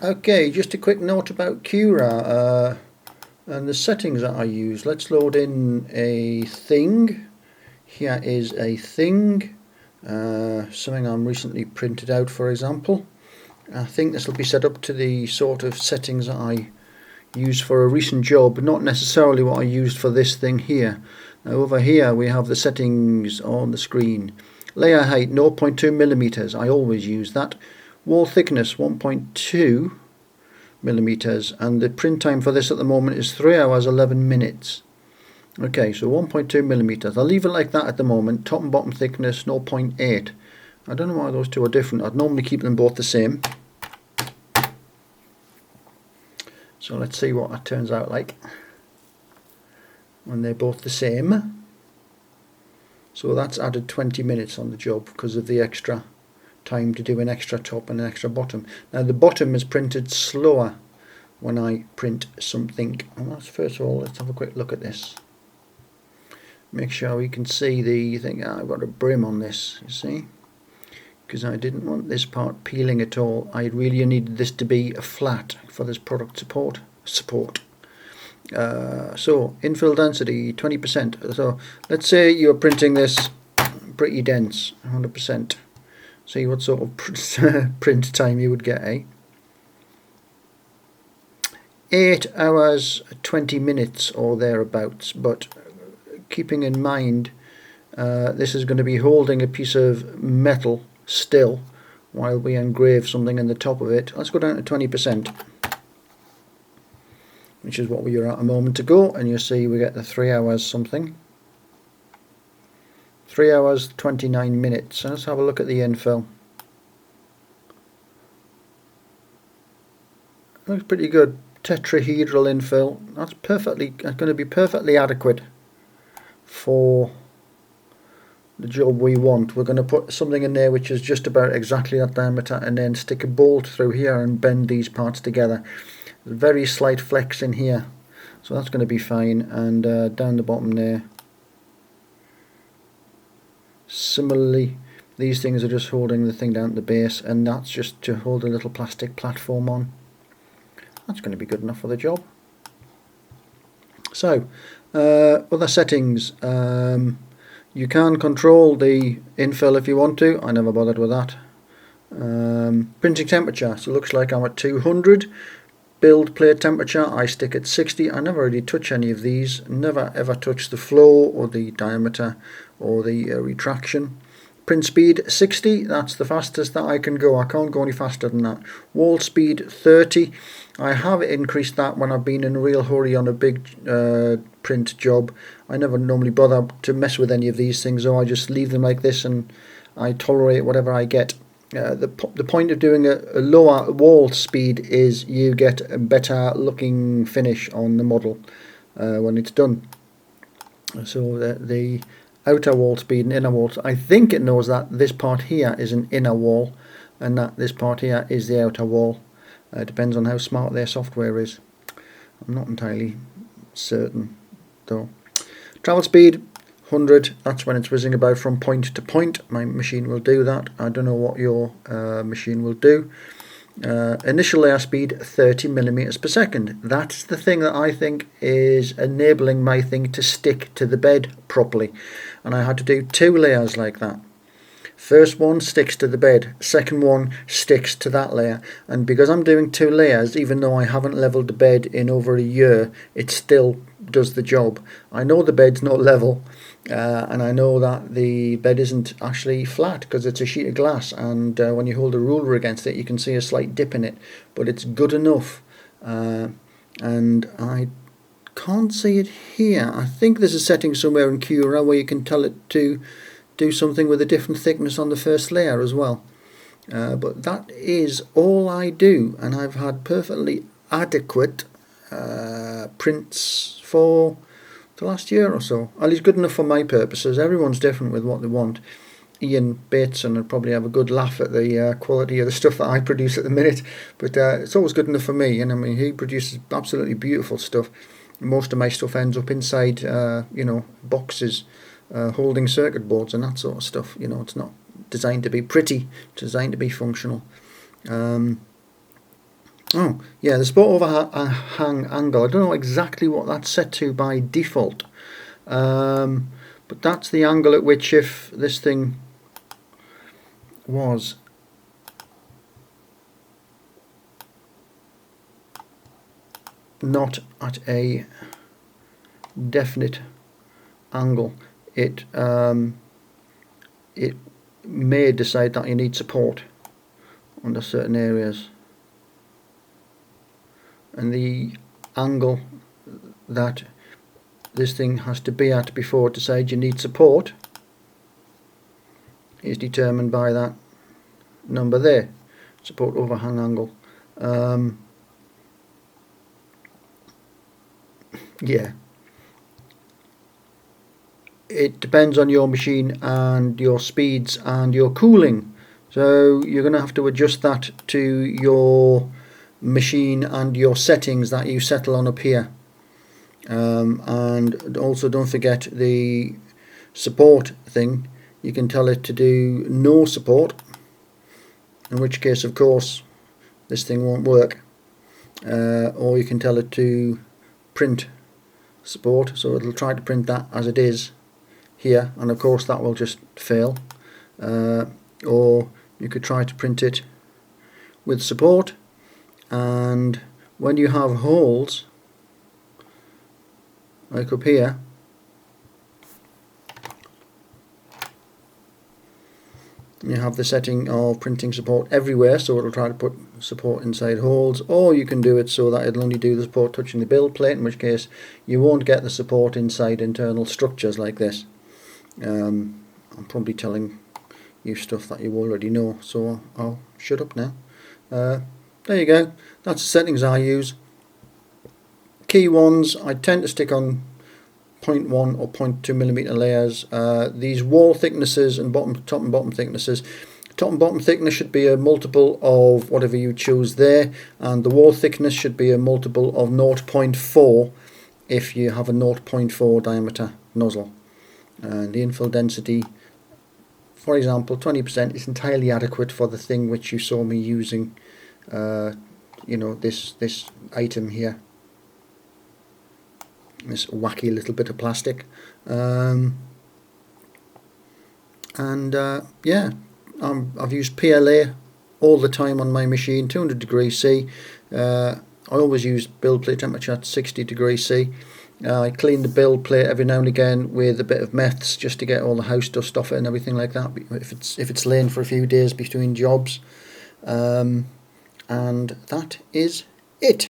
Okay, just a quick note about CURA and the settings that I use. Let's load in a thing. Here is a thing, something I'm recently printed out, for example. I think this will be set up to the sort of settings that I used for a recent job, but not necessarily what I used for this thing here. Now over here we have the settings on the screen. Layer height 0.2 millimeters. I always use that. Wall thickness 1.2 millimeters, and the print time for this at the moment is 3 hours 11 minutes. Okay, so 1.2 millimeters. I'll leave it like that at the moment. Top and bottom thickness 0.8. I don't know why those two are different. I'd normally keep them both the same. So let's see what that turns out like when they're both the same. So that's added 20 minutes on the job because of the extra time to do an extra top and an extra bottom. Now the bottom is printed slower when I print something. And that's, first of all, let's have a quick look at this. Make sure we can see the thing. I've got a brim on this, you see, because I didn't want this part peeling at all. I really needed this to be flat for this product support. So infill density 20%. So let's say you're printing this pretty dense, 100%. See what sort of print time you would get, eh? 8 hours 20 minutes or thereabouts, but keeping in mind this is going to be holding a piece of metal still while we engrave something in the top of it. Let's go down to 20%, which is what we were at a moment ago, and you see we get the 3 hours something. 3 hours 29 minutes. So let's have a look at the infill. Looks pretty good. Tetrahedral infill. That's going to be perfectly adequate for the job we want. We're going to put something in there which is just about exactly that diameter, and then stick a bolt through here and bend these parts together. There's a very slight flex in here, so that's going to be fine. And down the bottom there, similarly, these things are just holding the thing down at the base, and that's just to hold a little plastic platform on. That's going to be good enough for the job. So other settings, you can control the infill if you want to. I never bothered with that. Printing temperature, so it looks like I'm at 200. Build plate temperature, I stick at 60. I never really touch any of these. Never ever touch the flow or the diameter or the retraction. Print speed 60, that's the fastest that I can go. I can't go any faster than that. Wall speed 30. I have increased that when I've been in a real hurry on a big print job. I never normally bother to mess with any of these things, so I just leave them like this and I tolerate whatever I get. The point of doing a lower wall speed is you get a better looking finish on the model when it's done. So the outer wall speed and inner wall, I think it knows that this part here is an inner wall and that this part here is the outer wall. Depends on how smart their software is. I'm not entirely certain though. Travel speed 100, that's when it's whizzing about from point to point. My machine will do that. I don't know what your machine will do. Initial layer speed 30 millimeters per second. That's the thing that I think is enabling my thing to stick to the bed properly, and I had to do 2 layers like that. First one sticks to the bed, second one sticks to that layer, and because I'm doing 2 layers, even though I haven't leveled the bed in over a year, it still does the job. I know the bed's not level, and I know that the bed isn't actually flat because it's a sheet of glass, and when you hold a ruler against it you can see a slight dip in it, but it's good enough. And I can't see it here. I think there's a setting somewhere in CURA where you can tell it to do something with a different thickness on the first layer as well. But that is all I do, and I've had perfectly adequate prints for the last year or so. At least good enough for my purposes. Everyone's different with what they want. Ian Bateson would probably have a good laugh at the quality of the stuff that I produce at the minute, but it's always good enough for me. And I mean, he produces absolutely beautiful stuff. Most of my stuff ends up inside, boxes holding circuit boards and that sort of stuff. It's not designed to be pretty, it's designed to be functional. Oh, yeah, the support overhang angle. I don't know exactly what that's set to by default. But that's the angle at which, if this thing was not at a definite angle, it may decide that you need support under certain areas, and the angle that this thing has to be at before it decides you need support is determined by that number there, support overhang angle. Yeah, it depends on your machine and your speeds and your cooling, so you're going to have to adjust that to your machine and your settings that you settle on up here. And also don't forget the support thing. You can tell it to do no support, in which case of course this thing won't work, or you can tell it to print support, so it'll try to print that as it is here, and of course that will just fail. Or you could try to print it with support, and when you have holes like up here, you have the setting of printing support everywhere, so it'll try to put support inside holes, or you can do it so that it'll only do the support touching the build plate, in which case you won't get the support inside internal structures like this. I'm probably telling you stuff that you already know, so I'll shut up now. There you go, that's the settings I use. Key ones, I tend to stick on 0.1 or 0.2mm layers. These wall thicknesses and top and bottom thicknesses, top and bottom thickness should be a multiple of whatever you choose there, and the wall thickness should be a multiple of 0.4 if you have a 0.4 diameter nozzle. And the infill density, for example, 20% is entirely adequate for the thing which you saw me using, you know, this item here, this wacky little bit of plastic. Yeah, I've used PLA all the time on my machine, 200 degrees C. I always use build plate temperature at 60 degrees C. I clean the build plate every now and again with a bit of meths just to get all the house dust off it and everything like that, if it's laying for a few days between jobs. And that is it.